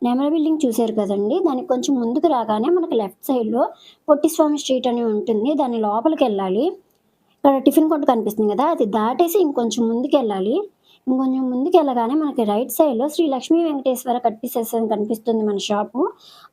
నెమలి బిల్డింగ్ చూసారు కదండీ! దానికి కొంచెం ముందుకు రాగానే మనకి లెఫ్ట్ సైడ్‌లో పొట్టిస్వామి స్ట్రీట్ అని ఉంటుంది. దాని లోపలికెళ్ళాలి. ఇక్కడ టిఫిన్ కొట్టు కనిపిస్తుంది గదా! అది దాటేసి ఇంకొంచెం ముందుకెళ్ళాలి. ఇంకొంచెం ముందుకెళ్ళగానే మనకి రైట్ సైడ్‌లో శ్రీ లక్ష్మీ వెంకటేశ్వర కట్ పీసెస్ అని కనిపిస్తుంది మన షాపు.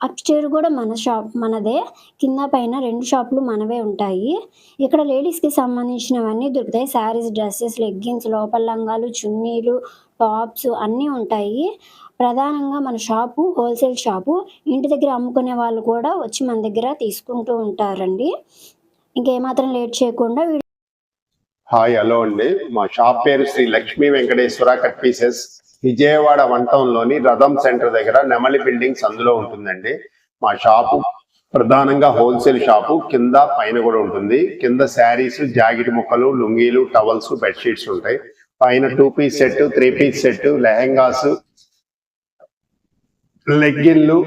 అప్‌స్టైర్ గూడా మన షాప్ మనదే. కింద పైన 2 షాపులు మనవే ఉంటాయి. ఇక్కడ లేడీస్‌కి సంబంధించినవన్నీ దొరుకుతాయి. శారీస్, డ్రెసెస్, లెగ్గిన్స్, లోపల లంగాలు, చున్నీలు, టాప్స్ అన్నీ ఉంటాయి. ప్రధానంగా మన షాపు హోల్‌సేల్ షాపు. ఇంటి దగ్గర అమ్ముకునే వాళ్ళు కూడా వచ్చి మన దగ్గర తీసుకుంటూ ఉంటారండి. ఇంకేమాత్రం లేట్ చేయకుండా హాయ్ హలో అండి. మా షాప్ పేరు Sri Lakshmi Venkateswara cut pieces. Vijayawada one town లోని రథం సెంటర్ దగ్గర నెమలి బిల్డింగ్స్ అందులో ఉంటుందండి. మా షాపు ప్రధానంగా హోల్సేల్ షాపు. కింద పైన కూడా ఉంటుంది. కింద శారీస్, జాకెట్ ముక్కలు, లుంగీలు, టవల్స్, బెడ్షీట్స్ ఉంటాయి. పైన 2 piece set, 3 piece set, lehengas, లెగ్గిన్లు,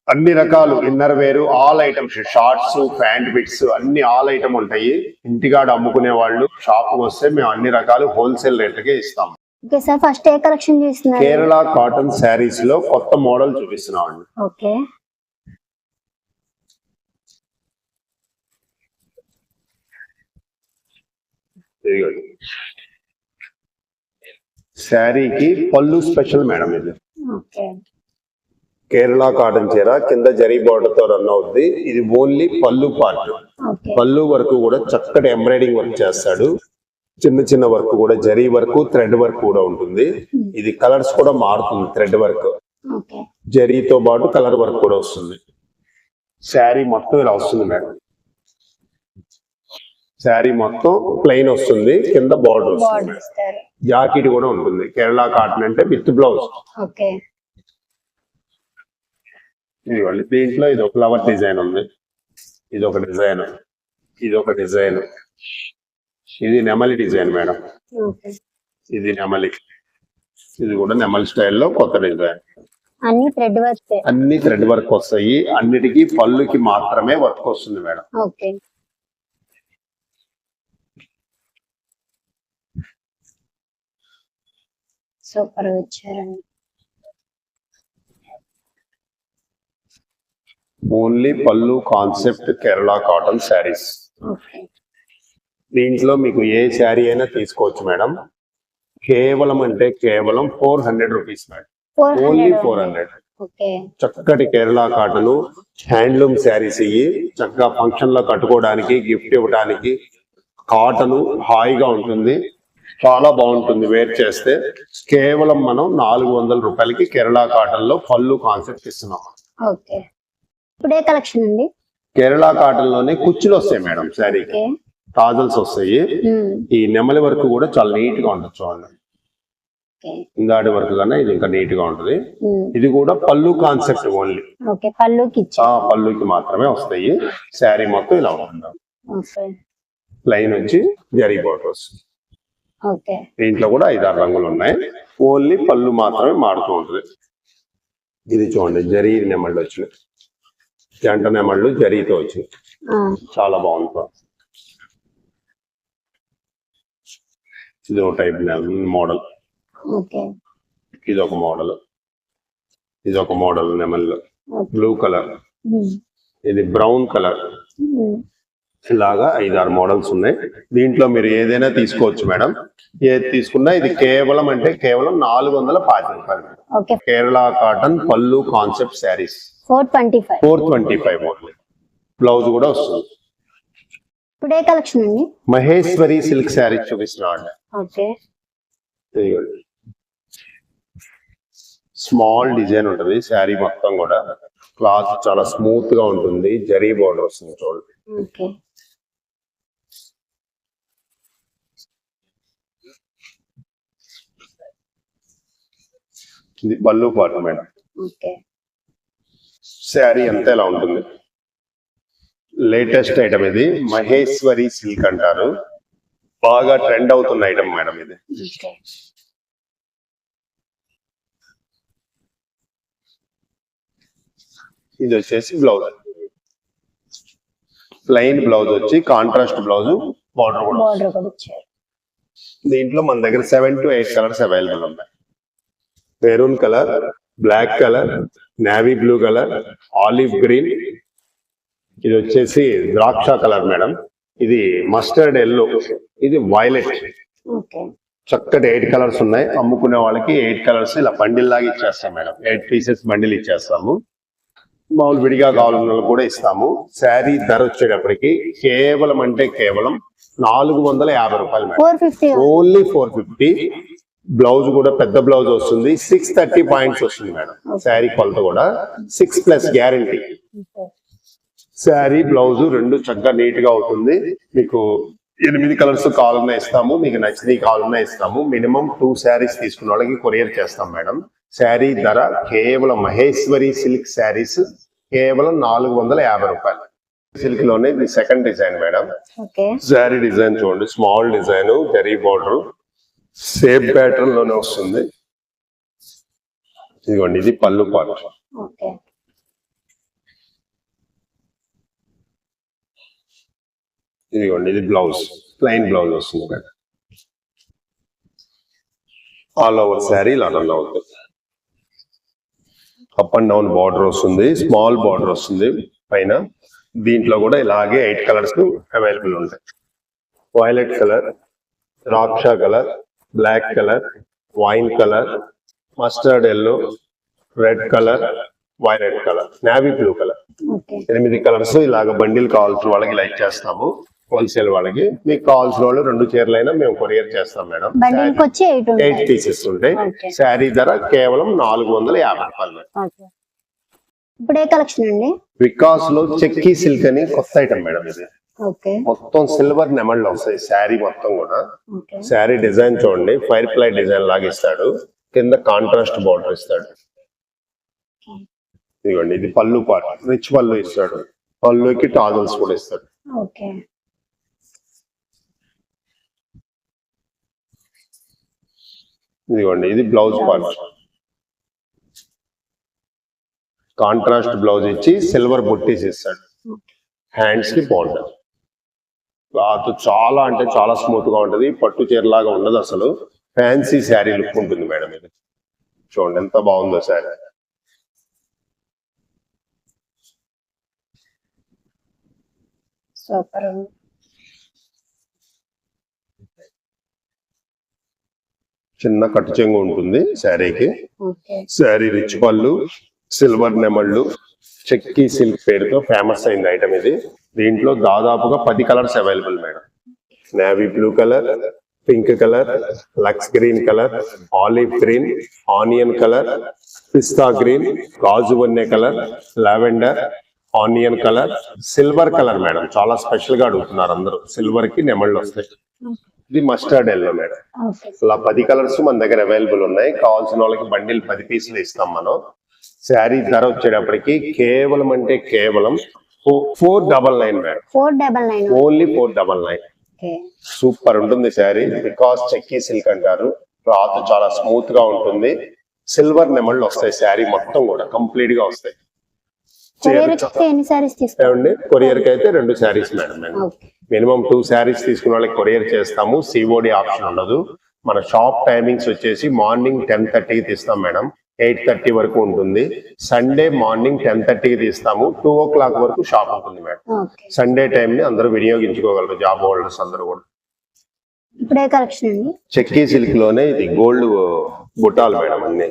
అన్ని రకాలు inner wear, all items, shorts, pant bits అన్ని ఆల్ ఐటమ్ ఉంటాయి. ఇంటికాడ అమ్ముకునే వాళ్ళు షాప్ వస్తే మేము అన్ని రకాలు హోల్సేల్ రేట్లకే ఇస్తాం. ఓకే సార్, ఫస్ట్ ఏ కలెక్షన్ చూస్తున్నారు? కేరళ కాటన్ శారీస్ లో కొత్త మోడల్ చూపిస్తున్నాం అండి. ఓకే, శారీకి పళ్ళు స్పెషల్ మేడం ఇది. ఓకే, కేరళ కాటన్ చీర కింద జరీ బార్డర్ తో రన్ అవుతుంది. ఇది ఓన్లీ పళ్ళు పార్ట్. పళ్ళు వరకు కూడా చక్కటి ఎంబ్రాయిడింగ్ వర్క్ చేస్తాడు. చిన్న చిన్న వర్క్ కూడా, జరీ వర్క్, థ్రెడ్ వర్క్ కూడా ఉంటుంది. ఇది కలర్స్ కూడా మారుతుంది. థ్రెడ్ వర్క్, జరీతో పాటు కలర్ వర్క్ కూడా వస్తుంది. శారీ మొత్తం ఇలా వస్తుంది మేడం. శారీ మొత్తం ప్లెయిన్ వస్తుంది, కింద బార్డర్ వస్తుంది. జాకెట్ కూడా ఉంటుంది. కేరళ కాటన్ అంటే విత్ బ్లౌజ్. ఇదిగోండి, దీంట్లో ఇది ఒక ఫ్లవర్ డిజైన్ ఉంది. ఇది ఒక డిజైన్, ఇది ఒక డిజైన్, ఇది నెమలి డిజైన్ మేడం. ఇది నెమలి, ఇది కూడా నెమలి స్టైల్లో కొత్త డిజైన్. అన్ని థ్రెడ్ వర్క్ వస్తాయి. అన్నిటికీ పళ్ళుకి మాత్రమే వర్క్ వస్తుంది మేడం. సూపర్ వచ్చారండి. ఓన్లీ పళ్ళు కాన్సెప్ట్ కేరళ కాటన్ శారీస్. దీంట్లో మీకు ఏ శారీ అయినా తీసుకోవచ్చు మేడం. కేవలం అంటే కేవలం 400 రూపీస్ మేడం. ఓన్లీ 400. చక్కటి కేరళ కాటన్ హ్యాండ్లూమ్ శారీస్ ఇవి. చక్కగా ఫంక్షన్ లో కట్టుకోవడానికి, గిఫ్ట్ ఇవ్వడానికి. కాటన్ హాయిగా ఉంటుంది, చాలా బాగుంటుంది వేర్ చేస్తే. కేవలం మనం 400 రూపాయలకి కేరళ కాటన్ లో పళ్ళు కాన్సెప్ట్ ఇస్తున్నాం. ఇప్పుడే కలెక్షన్ అండి. కేరళ కాటన్ లోనే కుచ్చులు వస్తాయి మేడం. శారీకి టాజల్స్ వస్తాయి. ఈ నెమలి వర్క్ కూడా చాలా నీట్ గా ఉంటుంది చూడండి. ఇందాటి వర్క్ కన్నా ఇది ఇంకా నీట్ గా ఉంటుంది. ఇది కూడా పళ్ళు కాన్సెప్ట్ ఓన్లీ. పళ్ళుకి మాత్రమే వస్తాయి. శారీ మొత్తం ఇలా ఉంటుంది. ప్లెయిన్ నుంచి జరీ బోర్డర్ వస్తుంది. దీంట్లో కూడా 5-6 రంగులు ఉన్నాయి. ఓన్లీ పళ్ళు మాత్రమే మారుతూ ఉంటుంది. ఇది చూడండి, జరీ నెమళ్ళు వచ్చినాయి. జంట నెమళ్ళు జరీతో వచ్చి చాలా బాగుంది. ఇది ఒక టైప్ మోడల్. ఇది ఒక మోడల్, ఇది ఒక మోడల్ నెమళ్ళు. బ్లూ కలర్, ఇది బ్రౌన్ కలర్. ఇలాగా 5-6 మోడల్స్ ఉన్నాయి. దీంట్లో మీరు ఏదైనా తీసుకోవచ్చు మేడం. ఏది తీసుకున్నా ఇది కేవలం అంటే కేవలం 425 రూపాయలు. కేరళ కాటన్ పళ్ళు కాన్సెప్ట్ శారీస్ 425 ఓన్లీ. బ్లౌజ్ కూడా వస్తుంది. ఇప్పుడే కలెక్షన్ అండి. మహేశ్వరి సిల్క్ శారీ చూపిస్తున్నాడు. స్మాల్ డిజైన్ ఉంటుంది. శారీ మొత్తం కూడా క్లాత్ చాలా స్మూత్ గా ఉంటుంది. జరీ బోర్డర్ వస్తుంది చూడండి. ఇది పళ్ళు పాటు మేడం. శారీ అంతా ఇలా ఉంటుంది. లేటెస్ట్ ఐటమ్ ఇది. మహేశ్వరి సిల్క్ అంటారు. బాగా ట్రెండ్ అవుతున్న ఐటమ్ మేడం ఇది. ఇది వచ్చేసి బ్లౌజ్. ప్లెయిన్ బ్లౌజ్ వచ్చి కాంట్రాస్ట్ బ్లౌజ్, బార్డర్ కూడా. దీంట్లో మన దగ్గర 7 to 8 కలర్స్ అవైలబుల్ ఉన్నాయి. Maroon colour, black colour, navy blue colour, olive green, ఇది వచ్చేసి ద్రాక్ష కలర్ మేడం, ఇది మస్టర్డ్ ఎల్లో, ఇది వైలెట్. ఓకే. చక్కటి 8 కలర్స్ ఉన్నాయి. అమ్ముకునే వాళ్ళకి 8 కలర్స్ ఇలా బండిల్ లాగా ఇచ్చేస్తాం మేడం. 8 పీసెస్ బండిల్ ఇచ్చేస్తాము. మామూలు విడిగా కావాలన్న వాళ్ళకి కూడా ఇస్తాము. శారీ ధర వచ్చేటప్పటికి కేవలం అంటే కేవలం 450 రూపాయలు మేడం. 450. ఓన్లీ 450. బ్లౌజ్ కూడా పెద్ద బ్లౌజ్ వస్తుంది. 630 పాయింట్స్ వస్తుంది మేడం. శారీ కొలత కూడా 6+ గ్యారంటీ. శారీ బ్లౌజ్ రెండు చక్కగా నీట్ గా అవుతుంది. మీకు 8 కలర్స్ కావాలన్నా ఇస్తాము, మీకు నచ్చినవి కావాలన్నా ఇస్తాము. మినిమం 2 శారీస్ తీసుకున్న వాళ్ళకి కొరియర్ చేస్తాం మేడం. శారీ ధర కేవలం మహేశ్వరి సిల్క్ శారీస్ కేవలం 450 రూపాయలు. సిల్క్ లోనే ఇది second design madam. Sari design చూడండి, small design, zari border, same pattern లోనే వస్తుంది. ఇదిగోండి, ఇది పళ్ళు పార్ట్. ఇదిగోండి, ఇది బ్లౌజ్, ప్లెయిన్ బ్లౌజ్ వస్తుంది మేడం. ఆల్ ఓవర్ శారీ ఇలా రన్ అవుతుంది. అప్ అండ్ డౌన్ బార్డర్ వస్తుంది, స్మాల్ బార్డర్ వస్తుంది పైన. దీంట్లో కూడా ఇలాగే 8 కలర్స్ అవైలబుల్ ఉంటాయి. వైలెట్ కలర్, ద్రాక్ష colour, black colour, wine colour, mustard yellow, red colour, violet colour, navy blue colour. 8 colours ఇలాగ బండిల్ కావాల్సిన వాళ్ళకి ఇలా ఇచ్చేస్తాము. హోల్సేల్ వాళ్ళకి మీకు కావాల్సిన వాళ్ళు 2 చీరలైనా మేము కొరియర్ చేస్తాం మేడం. 8 పీసెస్ ఉంటాయి. శారీ ధర కేవలం 450 రూపాయలు. ఇప్పుడు ఏ కలెక్షన్ అండి? వికాస్ లో చెక్కీ సిల్క్ అని కొత్త ఐటమ్ మేడం. ఇది మొత్తం సిల్వర్ నెమళ్ళు వస్తాయి శారీ మొత్తం కూడా. శారీ డిజైన్ చూడండి, ఫైర్ ప్లై డిజైన్ లాగా ఇస్తాడు, కింద కాంట్రాస్ట్ బార్డర్ ఇస్తాడు. ఇదిగోండి, ఇది పళ్ళు పార్ట్, రిచ్ పళ్ళు ఇస్తాడు. పళ్ళుకి టాజల్స్ కూడా ఇస్తాడు. ఇదిగోండి, ఇది బ్లౌజ్ పార్ట్. కాంట్రాస్ట్ బ్లౌజ్ ఇచ్చి సిల్వర్ బుట్టీస్ ఇస్తాడు. హ్యాండ్స్ కి బార్డర్. క్లాత్ చాలా అంటే చాలా స్మూత్ గా ఉంటది, పట్టు చీరలాగా ఉండదు అసలు. ఫ్యాన్సీ శారీ లుక్ ఉంటుంది మేడం. ఇది చూడండి ఎంత బాగుందో శారీ. సూపర్. చిన్న కట్టు చెంగు ఉంటుంది శారీకి. శారీ రిచ్ పళ్ళు, సిల్వర్ నెమళ్ళు, చెక్కీ సిల్క్ పేరుతో ఫేమస్ అయింది ఐటమ్ ఇది. దీంట్లో దాదాపుగా 10 colours available madam. Navy blue colour, pink colour, lux green colour, olive green, onion colour, pista green, గాజు వన్నె colour, lavender, onion colour, silver colour madam. చాలా స్పెషల్ గా అడుగుతున్నారు అందరూ. సిల్వర్ కి నెమళ్ళు వస్తాయి. ఇది మస్టర్డ్ ఎల్లో మేడం. ఇలా 10 కలర్స్ మన దగ్గర అవైలబుల్ ఉన్నాయి. కావాల్సిన వాళ్ళకి బండిల్ 10 పీసులు ఇస్తాం మనం. శారీ ధర వచ్చేటప్పటికి కేవలం అంటే కేవలం 499 మేడం. 499 ఓన్లీ 499. సూపర్ ఉంటుంది శారీ. బికాస్ చెక్కీ సిల్క్ అంటారు. క్లాత్ చాలా స్మూత్ గా ఉంటుంది. సిల్వర్ నెమళ్ళు వస్తాయి శారీ మొత్తం కూడా, కంప్లీట్ గా వస్తాయి. కొరియర్ కి అయితే 2 శారీస్ మేడం. మినిమం 2 శారీస్ తీసుకున్న వాళ్ళకి కొరియర్ చేస్తాము. సిఓడి ఆప్షన్ ఉండదు. మన షాప్ టైమింగ్స్ వచ్చేసి మార్నింగ్ 10:30కి తీస్తాం మేడం, 8:30 వరకు ఉంటుంది. సండే మార్నింగ్ 10:30కి తీస్తాము, 2 o'clock వరకు షాప్ ఉంటుంది మేడం. సండే టైం ని అందరూ వినియోగించుకోగలరు, జాబ్ హోల్డర్స్ అందరూ కూడా. చెక్కీ సిల్క్ లోనే ఇది గోల్డ్ బుటాలు మేడం. అన్ని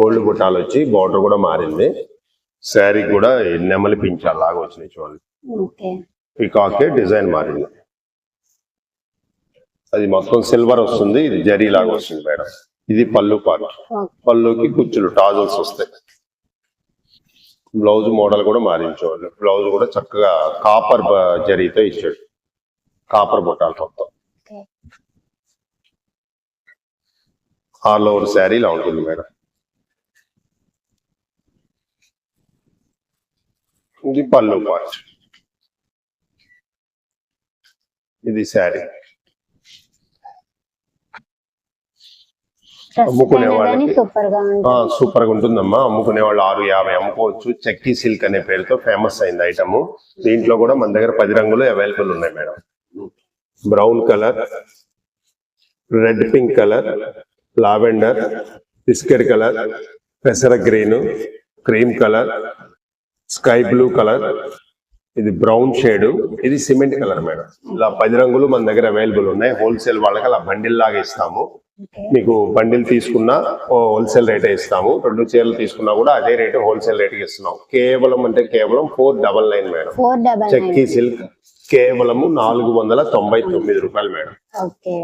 గోల్డ్ బుటాలు వచ్చి బార్డర్ కూడా మారింది. శారీ కూడా నెమలి పించాలు లాగా వచ్చినాయి చూడండి. పీకాక్ డిజైన్ మారింది. అది మొత్తం సిల్వర్ వస్తుంది. ఇది జరీ లాగా వస్తుంది మేడం. ఇది పళ్ళు పార్ట్. పళ్ళుకి కుచ్చులు టాజల్స్ వస్తాయి. బ్లౌజ్ మోడల్ కూడా మారించోళ్ళు. బ్లౌజ్ కూడా చక్కగా కాపర్ జరీతో ఇచ్చాడు, కాపర్ బొట్టాలు మొత్తం. ఆల్ ఓవర్ శారీ ఇలా ఉంటుంది మేడం. ఇది పళ్ళు పార్ట్. ఇది శారీ. అమ్ముకునే వాళ్ళకి సూపర్ గా ఉంటుందమ్మా. అమ్ముకునే వాళ్ళు 650 అమ్ముకోవచ్చు. చెక్కీ సిల్క్ అనే పేరుతో ఫేమస్ అయింది ఐటమ్. దీంట్లో కూడా మన దగ్గర 10 రంగులు అవైలబుల్ ఉన్నాయి madam. Brown colour, red pink colour, lavender, biscuit colour, పెసర green, cream colour, sky blue colour, ఇది బ్రౌన్ షేడ్, ఇది సిమెంట్ కలర్ మేడం. ఇలా 10 రంగులు మన దగ్గర అవైలబుల్ ఉన్నాయి. హోల్సేల్ వాళ్ళకి అలా బండిల్ లాగా ఇస్తాము. మీకు బండిల్ తీసుకున్నా హోల్సేల్ రేటే ఇస్తాము. 2 చీరలు తీసుకున్నా కూడా అదే రేటు హోల్సేల్ రేట్కి ఇస్తున్నాం. కేవలం 499 మేడం. 499. చెక్కి సిల్క్ కేవలము 499 రూపాయలు మేడం. ఓకే.